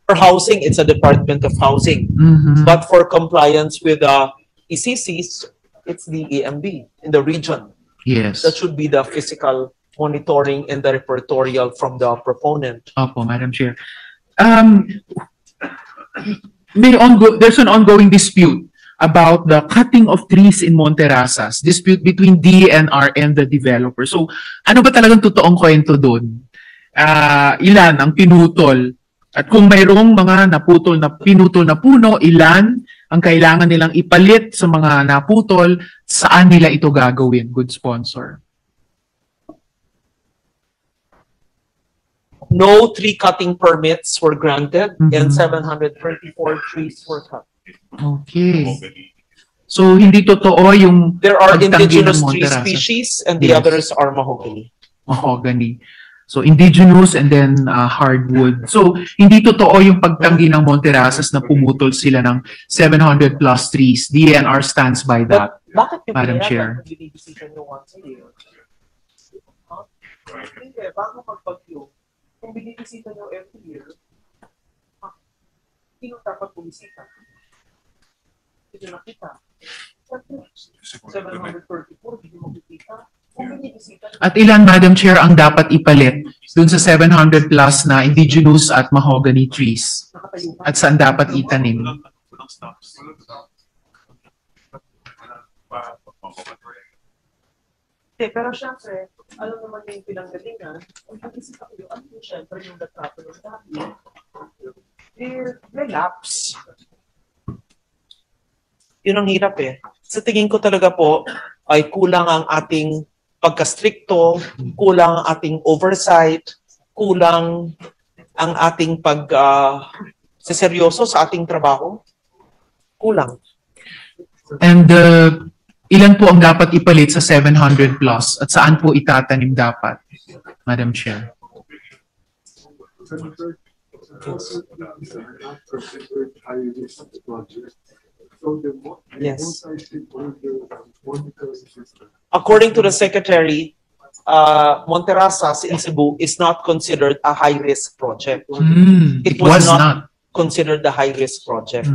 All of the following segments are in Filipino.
For housing, it's a Department of Housing. But for compliance with ECCs, it's the EMB in the region. Yes. That should be the physical monitoring and the repertorial from the proponent. Opo, Madam Chair. There's an ongoing dispute about the cutting of trees in Monterrasas, dispute between DENR and the developer. So, ano ba talagang totoong kwento doon? Ilan ang pinutol? At kung mayroong mga pinutol na puno, ilan ang kailangan nilang ipalit sa mga naputol, saan nila ito gagawin? Good sponsor. No tree cutting permits were granted and 734 trees were cut. Okay. So, hindi totoo yung there are pagtanggi indigenous ng tree Monterrasas. species and the others are mahogany. Mahogany. So, indigenous and then hardwood. So, hindi totoo yung pagtanggi ng Monterrasas na pumutol sila ng 700 plus trees. DENR stands by that, Bakit yung Madam Chair. binibisita nyo once a year? Hindi, bago magpag-yung, kung binibisita nyo every year, sino dapat bumisita? Hindi nakita. 734, hindi mo bibisita. At ilan, Madam Chair, ang dapat ipalit dun sa 700 plus na indigenous at mahogany trees? At saan dapat itanim? Pero syempre, alam naman yung pinanggalingan, kung pag-isip ako yun, syempre yung natrato ng dati, relapse. Yun ang hirap eh. Sa tingin ko talaga po, ay kulang ang ating pagka-stricto, kulang ang ating oversight, kulang ang ating seryoso sa ating trabaho. Kulang. And ilan po ang dapat ipalit sa 700 plus at saan po itatanim dapat, Madam Chair? Yes. According to the Secretary, Monterrasas in Cebu is not considered a high-risk project. It was not considered a high-risk project.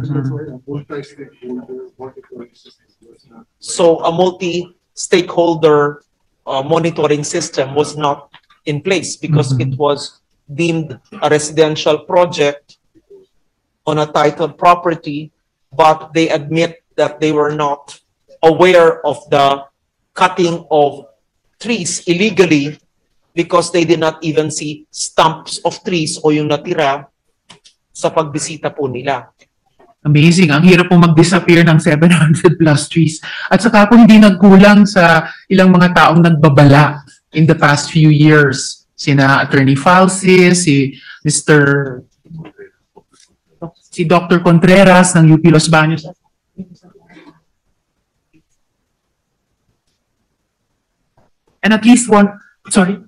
So a multi-stakeholder monitoring system was not in place because it was deemed a residential project on a titled property, but they admit that they were not aware of the cutting of trees illegally because they did not even see stumps of trees o yung natira sa pagbisita po nila. Amazing. Ang hirap po mag-disappear ng 700 plus trees. At saka po hindi nagkulang sa ilang mga taong nagbabala in the past few years. Sina Attorney Falsi, si Dr. Contreras ng UP Los Baños. And at least one, sorry?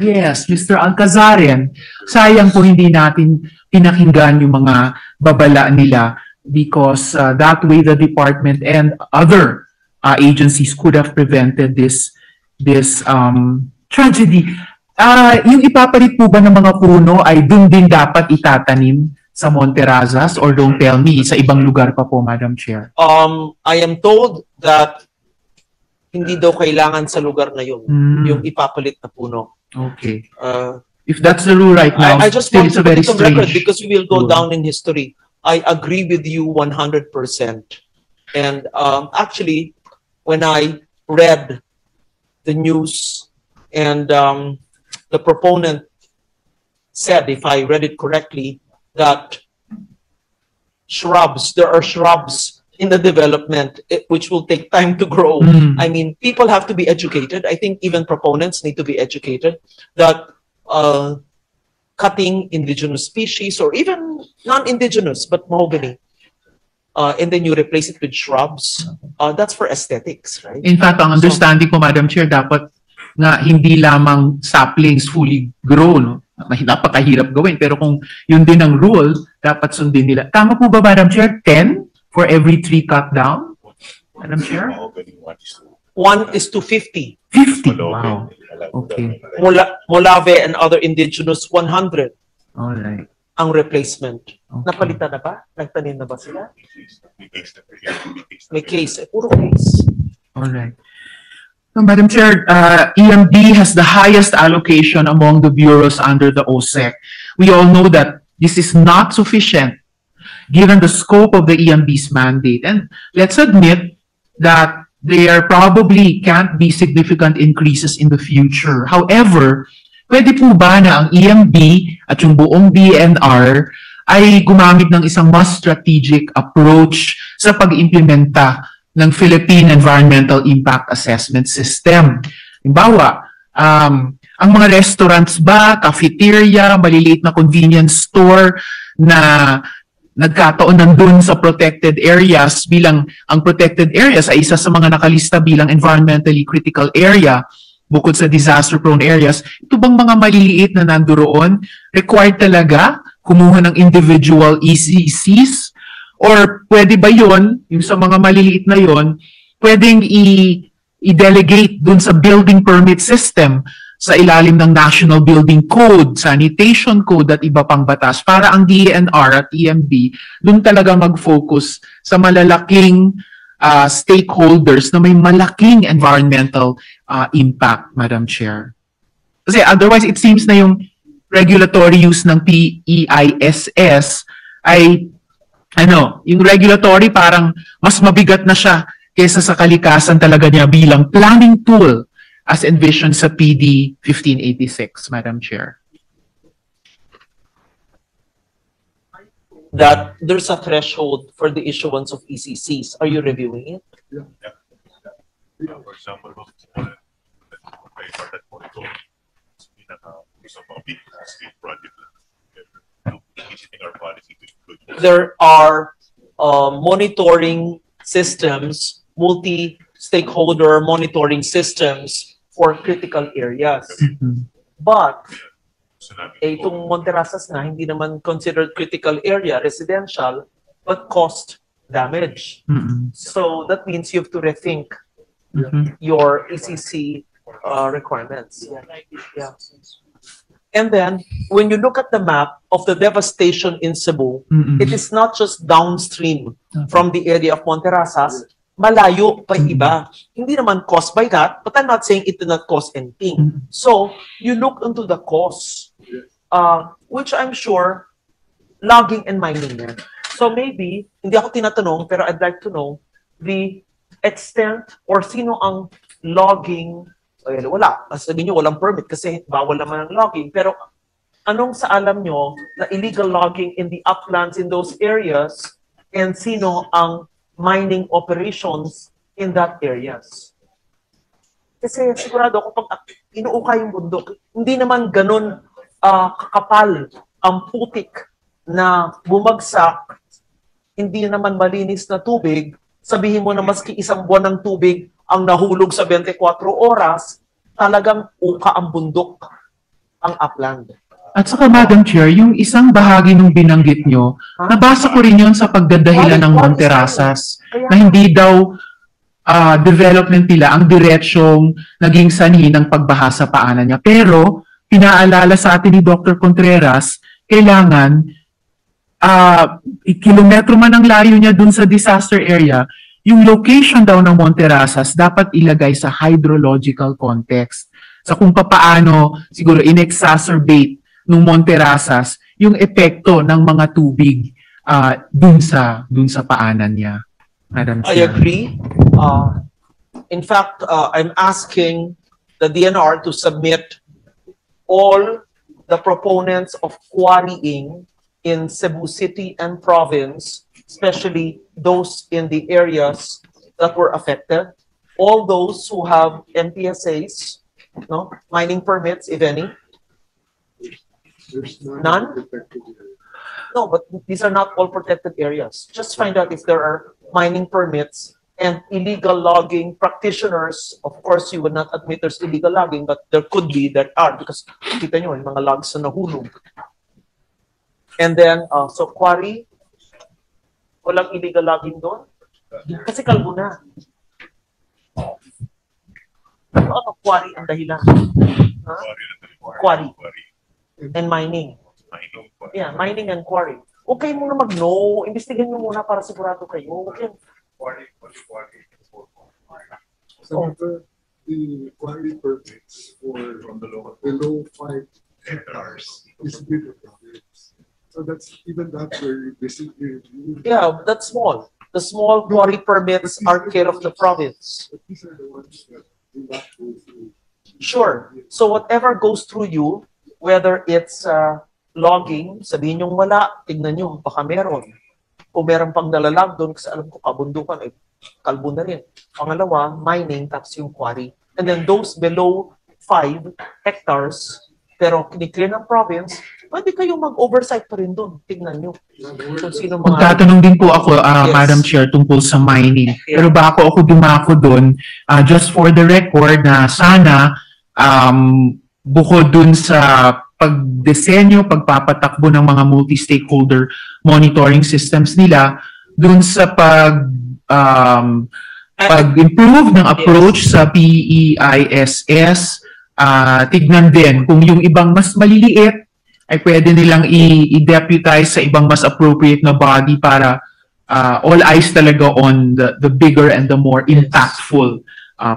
Yes, Mr. Alcazarian. Sayang po hindi natin pinakinggan yung mga babala nila because that way the department and other agencies could have prevented this tragedy. Yung ipapalit po ba ng mga puno ay dun din dapat itatanim sa Monterrasas or don't tell me, sa ibang lugar pa po, Madam Chair? I am told that hindi daw kailangan sa lugar na yun, yung ipapalit na puno. Okay. If that's the rule right now, I just want to put it on record strange because we will go down in history. I agree with you 100%. And actually, when I read the news and the proponent said, if I read it correctly, that there are shrubs in the development which will take time to grow. I mean, people have to be educated. I think even proponents need to be educated that cutting indigenous species or even non-indigenous but mahogany, and then you replace it with shrubs, that's for aesthetics, right? In fact, ang understanding ko, Madam Chair, dapat nga hindi lamang saplings fully grown, napakahirap gawin. Pero kung yun din ang rule, dapat sundin nila. Tama po ba, Madam Chair? 10 for every tree cut down? Madam Chair? 1:50. 50? Wow. Okay. Molave and other indigenous, 100. All right. ang replacement. Okay. Napalitan na ba? Nagtanim na ba sila? May case. Puro case. All right. So, Madam Chair, EMD has the highest allocation among the bureaus under the OSEC. We all know that this is not sufficient given the scope of the EMB's mandate. And let's admit that there probably can't be significant increases in the future. However, pwede po ba na ang EMB at yung buong DNR ay gumamit ng isang mas strategic approach sa pag-implementa ng Philippine Environmental Impact Assessment System? Halimbawa, ang mga restaurants ba, cafeteria, maliliit na convenience store na nagkataon nandun sa protected areas bilang ang protected areas ay isa sa mga nakalista bilang environmentally critical area bukod sa disaster-prone areas, ito bang mga maliliit na nandoon required talaga kumuha ng individual ECCs? Or pwede ba yon yung sa mga maliliit na yon, pwedeng i-delegate dun sa building permit system sa ilalim ng National Building Code, Sanitation Code at iba pang batas para ang DENR at EMB dun talaga mag-focus sa malalaking stakeholders na may malaking environmental impact, Madam Chair. Kasi otherwise, it seems na yung regulatory use ng PEISS ay yung regulatory parang mas mabigat na siya kaysa sa kalikasan talaga niya bilang planning tool as envisioned sa PD 1586, Madam Chair. That there's a threshold for the issuance of ECCs. Are you reviewing it? Yeah, for example, There are monitoring systems, multi-stakeholder monitoring systems for critical areas. But itong Monterasas na hindi naman considered critical area, residential, but cost damage. So that means you have to rethink your ECC requirements. Yeah. And then, when you look at the map of the devastation in Cebu, it is not just downstream from the area of Monterasas, malayo pa iba. Hindi naman caused by that, but I'm not saying it did not cause anything. So, you look into the cause, which I'm sure, logging and mining yan. So maybe, hindi ako tinatanong, pero I'd like to know the extent or sino ang logging. Wala. Sabi nyo, walang permit kasi bawal naman ang logging. Pero anong sa alam nyo na illegal logging in the uplands in those areas and sino ang mining operations in that areas? Kasi sigurado ako pag inuukay yung bundok, hindi naman ganun kakapal ang putik na bumagsak, hindi naman malinis na tubig, sabihin mo na maski isang buwan ng tubig ang nahulog sa 24 oras, talagang uka ang bundok ang upland. At saka, Madam Chair, yung isang bahagi nung binanggit nyo, nabasa ko rin yun sa pagdadahilan ng Monterasas, na hindi daw development nila ang diretsyong naging sanhi ng pagbaha sa paanan niya. Pero, pinaalala sa atin ni Dr. Contreras, kailangan kilometro man ang layo niya dun sa disaster area, yung location daw ng Monterasas dapat ilagay sa hydrological context. Sa kung papaano siguro in-exacerbate ng Monterasas yung epekto ng mga tubig dun sa paanan niya. Madam Chair. I agree. In fact, I'm asking the DNR to submit all the proponents of quarrying in Cebu City and province, especially those in the areas that were affected, all those who have MPSAs, mining permits, if any. None? No, but these are not all protected areas. Just find out if there are mining permits and illegal logging practitioners. Of course, you would not admit there's illegal logging, but there could be, there are, because kita nyo, yung mga logs na nahulog. And then, so quarry, walang illegal logging doon? Kasi kalbo na. Quarry ang dahilan. Quarry and mining. mining. Yeah, mining and quarry. Huwag kayo muna mag-no. Imbestigahan nyo muna para sigurado kayo. Huwag kayo. Quarry. So the quarry permits for From the local below 5 hectares. is bigger province. So that's even that very basically. Yeah, that's small. The small quarry permits are care of the province. But these are the ones that do not go through. Sure. So whatever goes through you, whether it's logging, sabihin nyo wala, tignan nyo, baka meron. Kung meron pang nalalag doon, kasi alam ko kabundukan, eh, kalbo na rin. Pangalawa, mining, tapos yung quarry. And then those below 5 hectares, pero kiniklear ng province, pwede kayong mag-oversight pa rin doon. Tignan nyo kung sino mga... Magtatanong din po ako, Yes. Madam Chair, tungkol sa mining. Yeah. Pero bago ako dumako doon, just for the record na sana, bukod dun sa pagdisenyo, pagpapatakbo ng mga multi-stakeholder monitoring systems nila, dun sa pag-improve ng approach sa PEISS, tignan din kung yung ibang mas maliliit ay pwede nilang i-deputize sa ibang mas appropriate na body para all eyes talaga on the bigger and the more impactful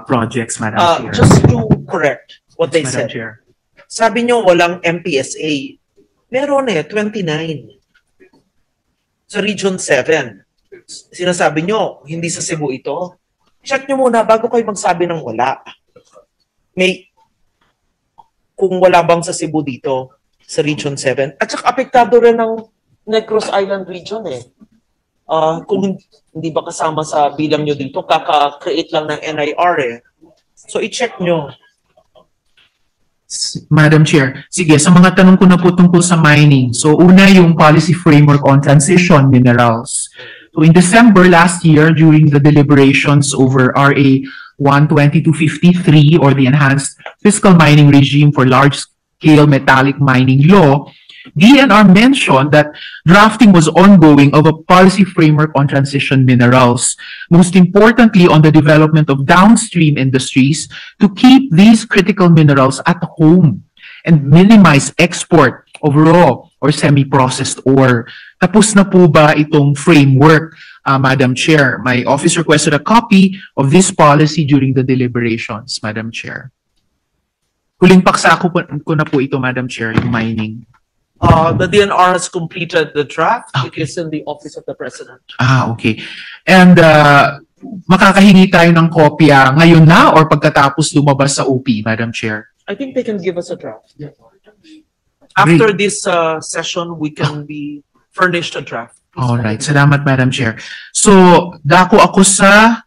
projects, Madam Chair. Just to correct what they Madam said. Chair. Sabi nyo walang MPSA. Meron 29. Sa Region 7. Sinasabi nyo, hindi sa Cebu ito. Check nyo muna bago kayo magsabi ng wala. Kung wala bang sa Cebu dito, sa Region 7. At saka apektado rin ng Negros Island region eh. Kung hindi ba kasama sa bilang nyo dito, kaka-create lang ng NIR eh. So i-check nyo. Madam Chair, sige, sa mga tanong ko na po tungkol sa mining. So una yung policy framework on transition minerals. So in December last year, during the deliberations over RA 12253 or the Enhanced Fiscal Mining Regime for Large-Scale Metallic Mining Law, DNR mentioned that drafting was ongoing of a policy framework on transition minerals, most importantly on the development of downstream industries to keep these critical minerals at home and minimize export of raw or semi-processed ore. Tapos na po ba itong framework, Madam Chair? My office requested a copy of this policy during the deliberations, Madam Chair. Huling paksa ko na po ito, Madam Chair, yung mining. The DNR has completed the draft. It is in the Office of the President. Okay. And makakahingi tayo ng kopya ngayon na or pagkatapos lumabas sa OP, Madam Chair? I think they can give us a draft. After this session, we can be furnished a draft. All right. Salamat, Madam Chair. So, dako ako sa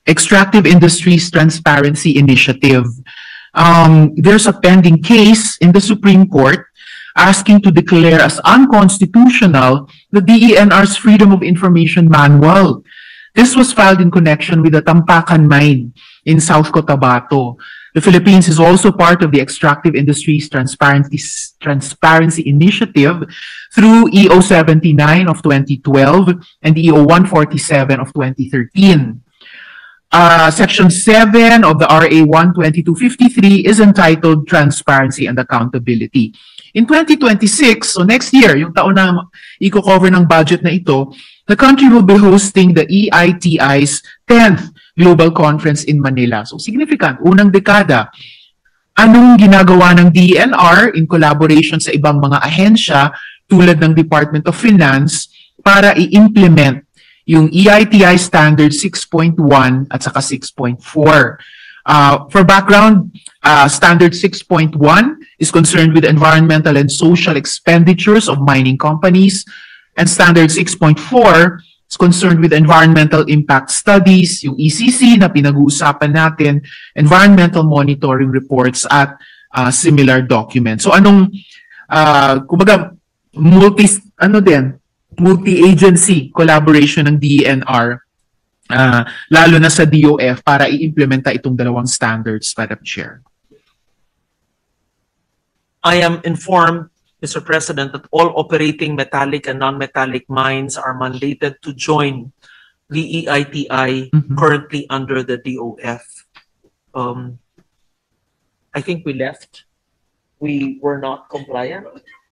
Extractive Industries Transparency Initiative. There's a pending case in the Supreme Court asking to declare as unconstitutional the DENR's Freedom of Information Manual. This was filed in connection with the Tampakan mine in South Cotabato. The Philippines is also part of the Extractive Industries Transparency Initiative through EO 79 of 2012 and EO 147 of 2013. Section 7 of the RA 12253 is entitled Transparency and Accountability. In 2026, so next year, yung taon na i-cover ng budget na ito, the country will be hosting the EITI's 10th Global Conference in Manila. So significant, unang dekada. Anong ginagawa ng DENR in collaboration sa ibang mga ahensya tulad ng Department of Finance para i-implement yung EITI Standard 6.1 at saka 6.4. For background, Standard 6.1 is concerned with environmental and social expenditures of mining companies, and Standard 6.4 is concerned with environmental impact studies, yung ECC na pinag-uusapan natin, environmental monitoring reports at similar documents. So anong, kumbaga, multi-agency collaboration ng DENR, lalo na sa DOF para i-implementa itong dalawang standards, Madam Chair. I am informed, Mr. President, that all operating metallic and non-metallic mines are mandated to join the EITI currently under the DOF. I think we left we were not compliant?